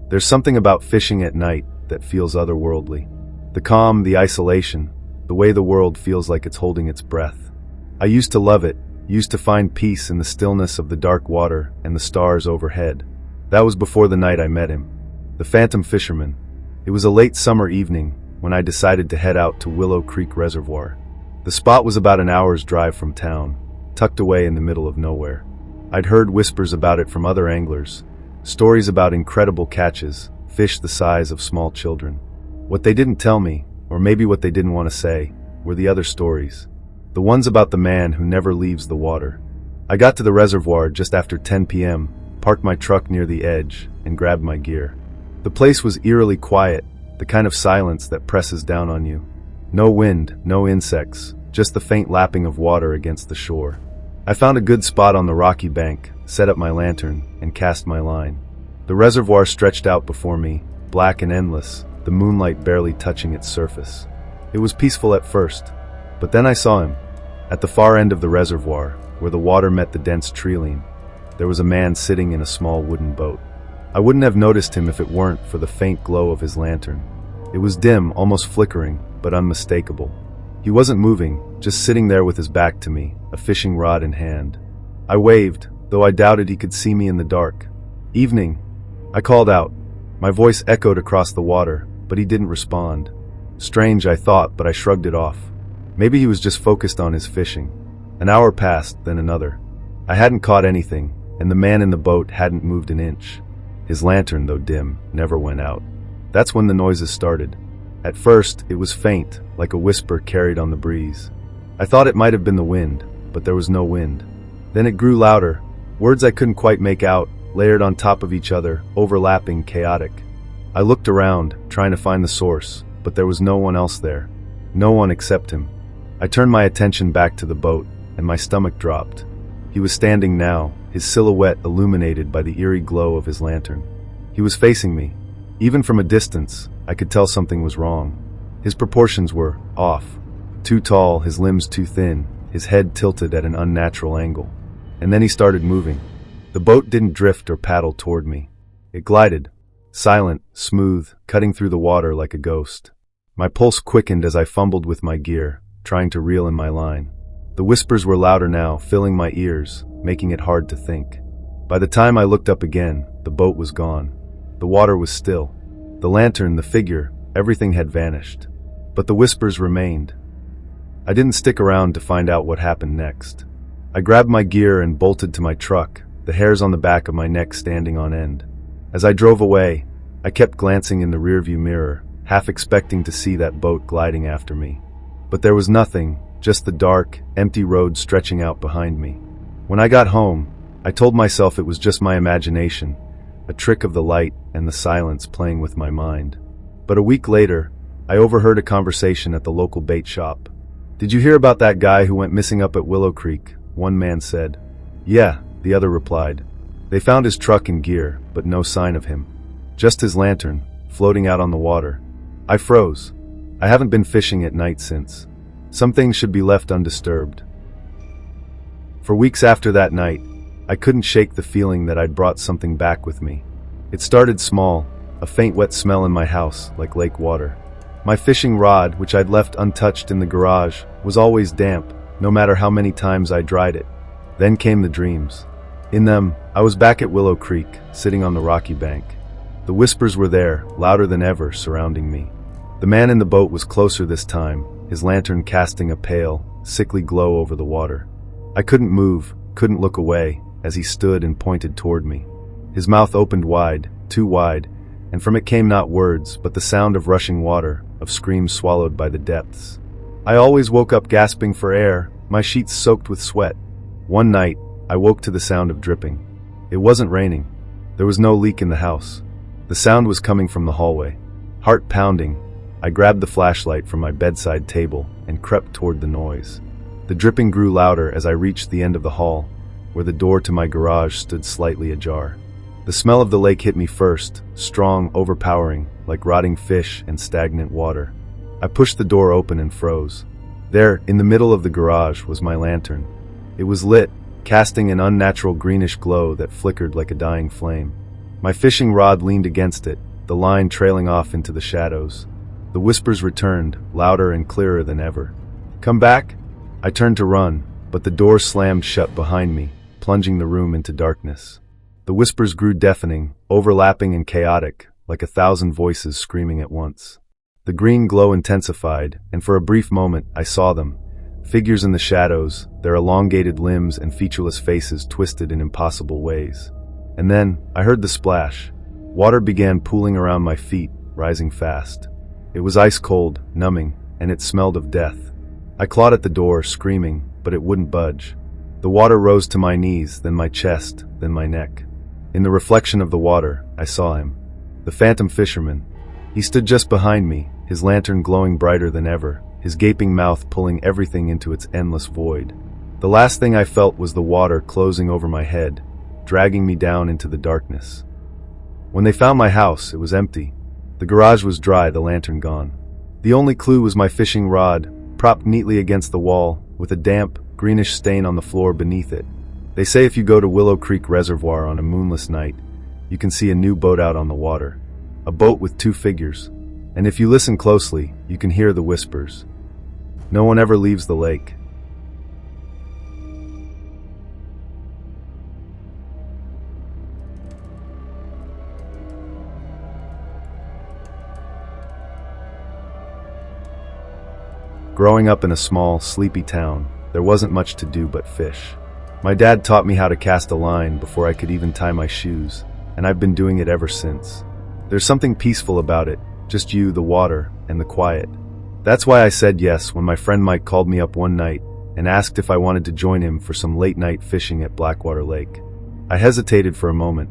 There's something about fishing at night that feels otherworldly. The calm, the isolation, the way the world feels like it's holding its breath. I used to love it, used to find peace in the stillness of the dark water and the stars overhead. That was before the night I met him. The Phantom Fisherman. It was a late summer evening when I decided to head out to Willow Creek Reservoir. The spot was about an hour's drive from town, tucked away in the middle of nowhere. I'd heard whispers about it from other anglers, stories about incredible catches, fish the size of small children. What they didn't tell me, or maybe what they didn't want to say, were the other stories. The ones about the man who never leaves the water. I got to the reservoir just after 10 p.m., parked my truck near the edge, and grabbed my gear. The place was eerily quiet, the kind of silence that presses down on you. No wind, no insects, just the faint lapping of water against the shore. I found a good spot on the rocky bank, set up my lantern, and cast my line. The reservoir stretched out before me, black and endless, the moonlight barely touching its surface. It was peaceful at first, but then I saw him. At the far end of the reservoir, where the water met the dense treeline, there was a man sitting in a small wooden boat. I wouldn't have noticed him if it weren't for the faint glow of his lantern. It was dim, almost flickering, but unmistakable. He wasn't moving, just sitting there with his back to me, a fishing rod in hand. I waved, though I doubted he could see me in the dark. "Evening," I called out. My voice echoed across the water, but he didn't respond. Strange, I thought, but I shrugged it off. Maybe he was just focused on his fishing. An hour passed, then another. I hadn't caught anything, and the man in the boat hadn't moved an inch. His lantern, though dim, never went out. That's when the noises started. At first, it was faint, like a whisper carried on the breeze. I thought it might have been the wind, but there was no wind. Then it grew louder, words I couldn't quite make out, layered on top of each other, overlapping, chaotic. I looked around, trying to find the source, but there was no one else there. No one except him. I turned my attention back to the boat, and my stomach dropped. He was standing now, his silhouette illuminated by the eerie glow of his lantern. He was facing me. Even from a distance, I could tell something was wrong. His proportions were off. Too tall, his limbs too thin, his head tilted at an unnatural angle. And then he started moving. The boat didn't drift or paddle toward me. It glided, silent, smooth, cutting through the water like a ghost. My pulse quickened as I fumbled with my gear, trying to reel in my line. The whispers were louder now, filling my ears, making it hard to think. By the time I looked up again, the boat was gone. The water was still. The lantern, the figure, everything had vanished. But the whispers remained. I didn't stick around to find out what happened next. I grabbed my gear and bolted to my truck, the hairs on the back of my neck standing on end. As I drove away, I kept glancing in the rearview mirror, half expecting to see that boat gliding after me. But there was nothing, just the dark, empty road stretching out behind me. When I got home, I told myself it was just my imagination, a trick of the light and the silence playing with my mind. But a week later, I overheard a conversation at the local bait shop. "Did you hear about that guy who went missing up at Willow Creek?" one man said. "Yeah," the other replied. "They found his truck and gear, but no sign of him. Just his lantern, floating out on the water." I froze. I haven't been fishing at night since. Some things should be left undisturbed. For weeks after that night, I couldn't shake the feeling that I'd brought something back with me. It started small, a faint wet smell in my house, like lake water. My fishing rod, which I'd left untouched in the garage, was always damp, no matter how many times I dried it. Then came the dreams. In them, I was back at Willow Creek, sitting on the rocky bank. The whispers were there, louder than ever, surrounding me. The man in the boat was closer this time, his lantern casting a pale, sickly glow over the water. I couldn't move, couldn't look away, as he stood and pointed toward me. His mouth opened wide, too wide, and from it came not words, but the sound of rushing water, of screams swallowed by the depths. I always woke up gasping for air, my sheets soaked with sweat. One night, I woke to the sound of dripping. It wasn't raining. There was no leak in the house. The sound was coming from the hallway. Heart pounding, I grabbed the flashlight from my bedside table and crept toward the noise. The dripping grew louder as I reached the end of the hall, where the door to my garage stood slightly ajar. The smell of the lake hit me first, strong, overpowering, like rotting fish and stagnant water. I pushed the door open and froze. There, in the middle of the garage, was my lantern. It was lit, casting an unnatural greenish glow that flickered like a dying flame. My fishing rod leaned against it, the line trailing off into the shadows. The whispers returned, louder and clearer than ever. "Come back?" I turned to run, but the door slammed shut behind me, plunging the room into darkness. The whispers grew deafening, overlapping and chaotic, like 1,000 voices screaming at once. The green glow intensified, and for a brief moment I saw them, figures in the shadows, their elongated limbs and featureless faces twisted in impossible ways. And then, I heard the splash. Water began pooling around my feet, rising fast. It was ice cold, numbing, and it smelled of death. I clawed at the door, screaming, but it wouldn't budge. The water rose to my knees, then my chest, then my neck. In the reflection of the water, I saw him. The phantom fisherman. He stood just behind me, his lantern glowing brighter than ever, his gaping mouth pulling everything into its endless void. The last thing I felt was the water closing over my head, dragging me down into the darkness. When they found my house, it was empty. The garage was dry, the lantern gone. The only clue was my fishing rod, propped neatly against the wall, with a damp, greenish stain on the floor beneath it. They say if you go to Willow Creek Reservoir on a moonless night, you can see a new boat out on the water. A boat with 2 figures. And if you listen closely, you can hear the whispers. No one ever leaves the lake. Growing up in a small, sleepy town, there wasn't much to do but fish. My dad taught me how to cast a line before I could even tie my shoes, and I've been doing it ever since. There's something peaceful about it, just you, the water, and the quiet. That's why I said yes when my friend Mike called me up one night and asked if I wanted to join him for some late-night fishing at Blackwater Lake. I hesitated for a moment.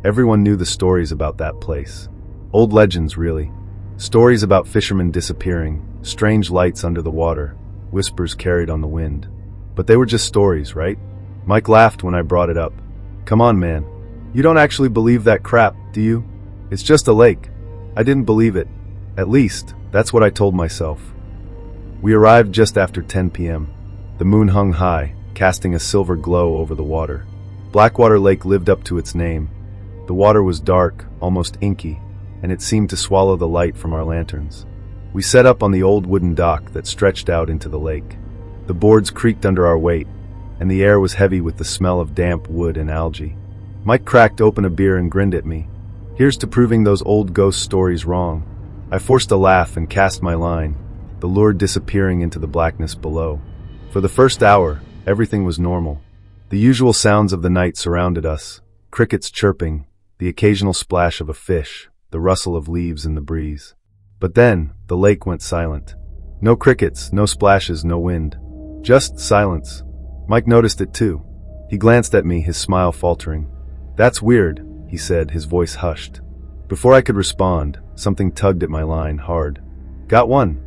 Everyone knew the stories about that place. Old legends, really. Stories about fishermen disappearing, strange lights under the water, whispers carried on the wind. But they were just stories, right? Mike laughed when I brought it up. "Come on, man. You don't actually believe that crap, do you? It's just a lake." I didn't believe it. At least, that's what I told myself. We arrived just after 10 p.m. The moon hung high, casting a silver glow over the water. Blackwater Lake lived up to its name. The water was dark, almost inky, and it seemed to swallow the light from our lanterns. We set up on the old wooden dock that stretched out into the lake. The boards creaked under our weight, and the air was heavy with the smell of damp wood and algae. Mike cracked open a beer and grinned at me. Here's to proving those old ghost stories wrong. I forced a laugh and cast my line, the lure disappearing into the blackness below. For the first hour, everything was normal. The usual sounds of the night surrounded us, crickets chirping, the occasional splash of a fish, the rustle of leaves in the breeze. But then, the lake went silent. No crickets, no splashes, no wind. Just silence. Mike noticed it too. He glanced at me, his smile faltering. "That's weird," he said, his voice hushed. Before I could respond, something tugged at my line hard. "Got one!"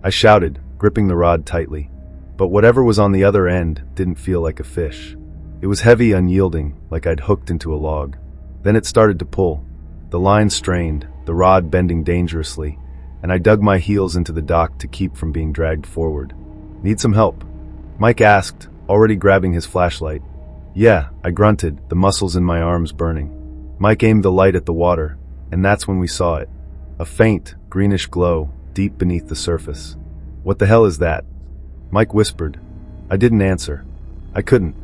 I shouted, gripping the rod tightly. But whatever was on the other end didn't feel like a fish. It was heavy, unyielding, like I'd hooked into a log. Then it started to pull. The line strained, the rod bending dangerously, and I dug my heels into the dock to keep from being dragged forward. "Need some help?" Mike asked, already grabbing his flashlight. "Yeah," I grunted, the muscles in my arms burning. Mike aimed the light at the water, and that's when we saw it. A faint, greenish glow, deep beneath the surface. "What the hell is that?" Mike whispered. I didn't answer. I couldn't.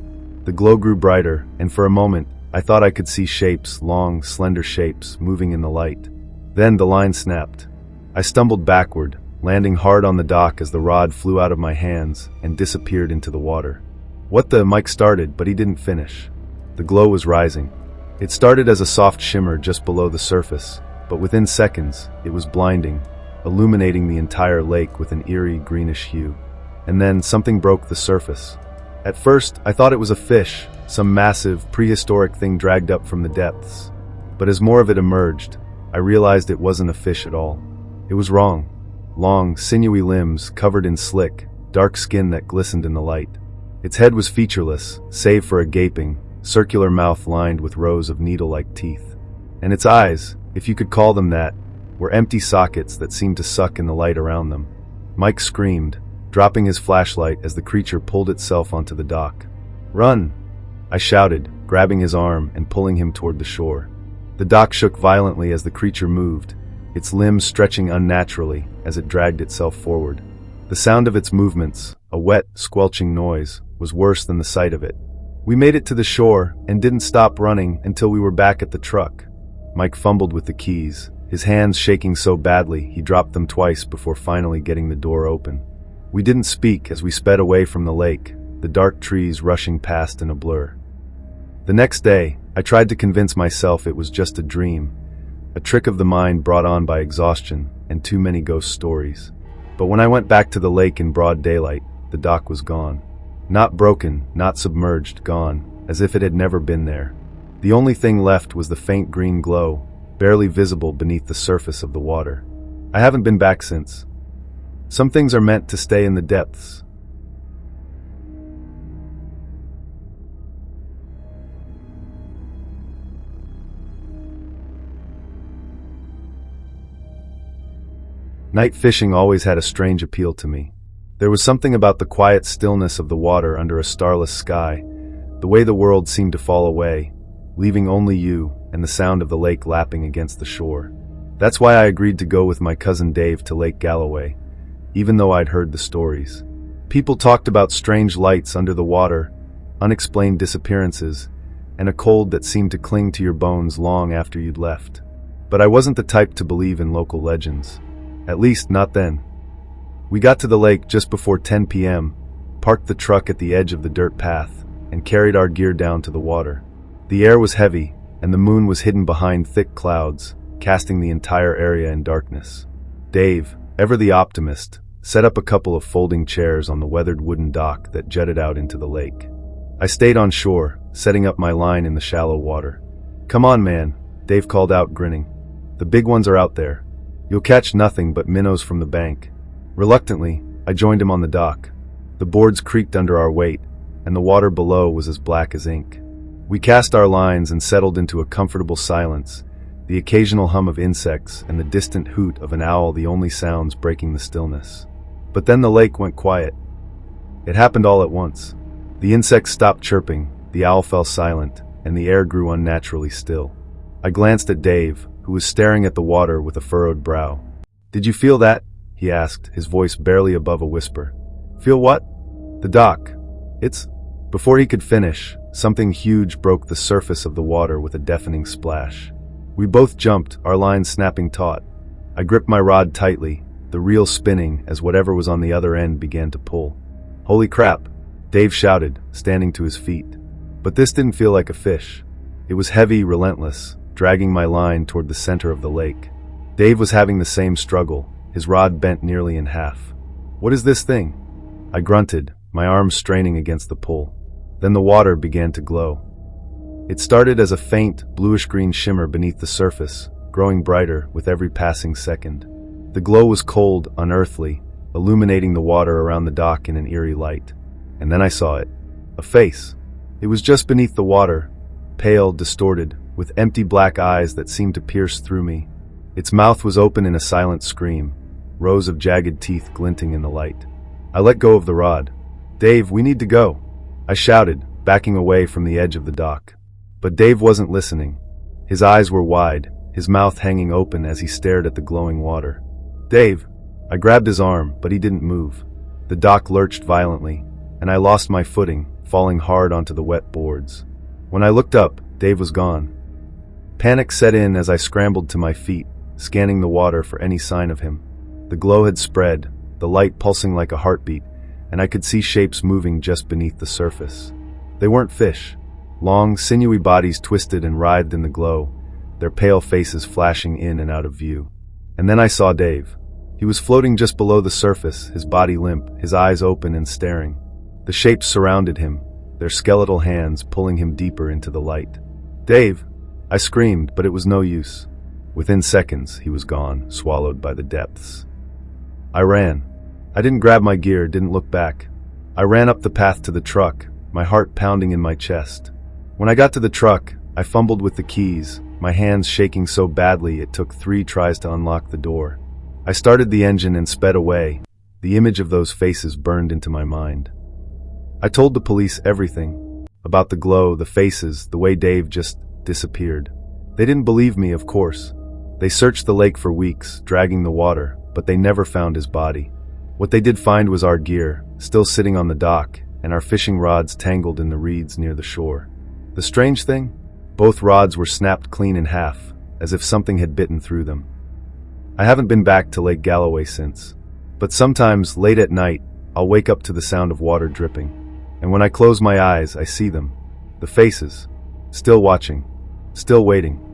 The glow grew brighter, and for a moment, I thought I could see shapes, long, slender shapes, moving in the light. Then the line snapped. I stumbled backward, landing hard on the dock as the rod flew out of my hands and disappeared into the water. "What the?" Mike started, but he didn't finish. The glow was rising. It started as a soft shimmer just below the surface, but within seconds, it was blinding, illuminating the entire lake with an eerie greenish hue. And then something broke the surface. At first, I thought it was a fish, some massive, prehistoric thing dragged up from the depths. But as more of it emerged, I realized it wasn't a fish at all. It was wrong. Long, sinewy limbs covered in slick, dark skin that glistened in the light. Its head was featureless, save for a gaping, circular mouth lined with rows of needle-like teeth. And its eyes, if you could call them that, were empty sockets that seemed to suck in the light around them. Mike screamed, dropping his flashlight as the creature pulled itself onto the dock. "Run!" I shouted, grabbing his arm and pulling him toward the shore. The dock shook violently as the creature moved, its limbs stretching unnaturally as it dragged itself forward. The sound of its movements, a wet, squelching noise, was worse than the sight of it. We made it to the shore and didn't stop running until we were back at the truck. Mike fumbled with the keys, his hands shaking so badly he dropped them twice before finally getting the door open. We didn't speak as we sped away from the lake, the dark trees rushing past in a blur. The next day, I tried to convince myself it was just a dream, a trick of the mind brought on by exhaustion and too many ghost stories. But when I went back to the lake in broad daylight, the dock was gone. Not broken, not submerged, gone, as if it had never been there. The only thing left was the faint green glow, barely visible beneath the surface of the water. I haven't been back since. Some things are meant to stay in the depths. Night fishing always had a strange appeal to me. There was something about the quiet stillness of the water under a starless sky, the way the world seemed to fall away, leaving only you and the sound of the lake lapping against the shore. That's why I agreed to go with my cousin Dave to Lake Galloway, even though I'd heard the stories. People talked about strange lights under the water, unexplained disappearances, and a cold that seemed to cling to your bones long after you'd left. But I wasn't the type to believe in local legends. At least, not then. We got to the lake just before 10 p.m., parked the truck at the edge of the dirt path, and carried our gear down to the water. The air was heavy, and the moon was hidden behind thick clouds, casting the entire area in darkness. Dave, ever the optimist, set up a couple of folding chairs on the weathered wooden dock that jutted out into the lake. I stayed on shore, setting up my line in the shallow water. "Come on, man," Dave called out, grinning. "The big ones are out there. You'll catch nothing but minnows from the bank." Reluctantly, I joined him on the dock. The boards creaked under our weight, and the water below was as black as ink. We cast our lines and settled into a comfortable silence, the occasional hum of insects and the distant hoot of an owl the only sounds breaking the stillness. But then the lake went quiet. It happened all at once. The insects stopped chirping, the owl fell silent, and the air grew unnaturally still. I glanced at Dave, who was staring at the water with a furrowed brow. "Did you feel that?" he asked, his voice barely above a whisper. "Feel what?" "The dock. It's—" Before he could finish, something huge broke the surface of the water with a deafening splash. We both jumped, our lines snapping taut. I gripped my rod tightly, the reel spinning as whatever was on the other end began to pull. "Holy crap!" Dave shouted, standing to his feet. But this didn't feel like a fish. It was heavy, relentless, dragging my line toward the center of the lake. Dave was having the same struggle, his rod bent nearly in half. "What is this thing?" I grunted, my arms straining against the pull. Then the water began to glow. It started as a faint, bluish-green shimmer beneath the surface, growing brighter with every passing second. The glow was cold, unearthly, illuminating the water around the dock in an eerie light. And then I saw it. A face. It was just beneath the water, pale, distorted, with empty black eyes that seemed to pierce through me. Its mouth was open in a silent scream, rows of jagged teeth glinting in the light. I let go of the rod. "Dave, we need to go," I shouted, backing away from the edge of the dock. But Dave wasn't listening. His eyes were wide, his mouth hanging open as he stared at the glowing water. "Dave!" I grabbed his arm, but he didn't move. The dock lurched violently, and I lost my footing, falling hard onto the wet boards. When I looked up, Dave was gone. Panic set in as I scrambled to my feet, scanning the water for any sign of him. The glow had spread, the light pulsing like a heartbeat, and I could see shapes moving just beneath the surface. They weren't fish. Long, sinewy bodies twisted and writhed in the glow, their pale faces flashing in and out of view. And then I saw Dave. He was floating just below the surface, his body limp, his eyes open and staring. The shapes surrounded him, their skeletal hands pulling him deeper into the light. "Dave!" I screamed, but it was no use. Within seconds, he was gone, swallowed by the depths. I ran. I didn't grab my gear, didn't look back. I ran up the path to the truck, my heart pounding in my chest. When I got to the truck, I fumbled with the keys, my hands shaking so badly it took 3 tries to unlock the door. I started the engine and sped away. The image of those faces burned into my mind. I told the police everything. About the glow, the faces, the way Dave just disappeared. They didn't believe me, of course. They searched the lake for weeks, dragging the water, but they never found his body. What they did find was our gear, still sitting on the dock, and our fishing rods tangled in the reeds near the shore. The strange thing? Both rods were snapped clean in half, as if something had bitten through them. I haven't been back to Lake Galloway since. But sometimes, late at night, I'll wake up to the sound of water dripping. And when I close my eyes, I see them. The faces. Still watching. Still waiting.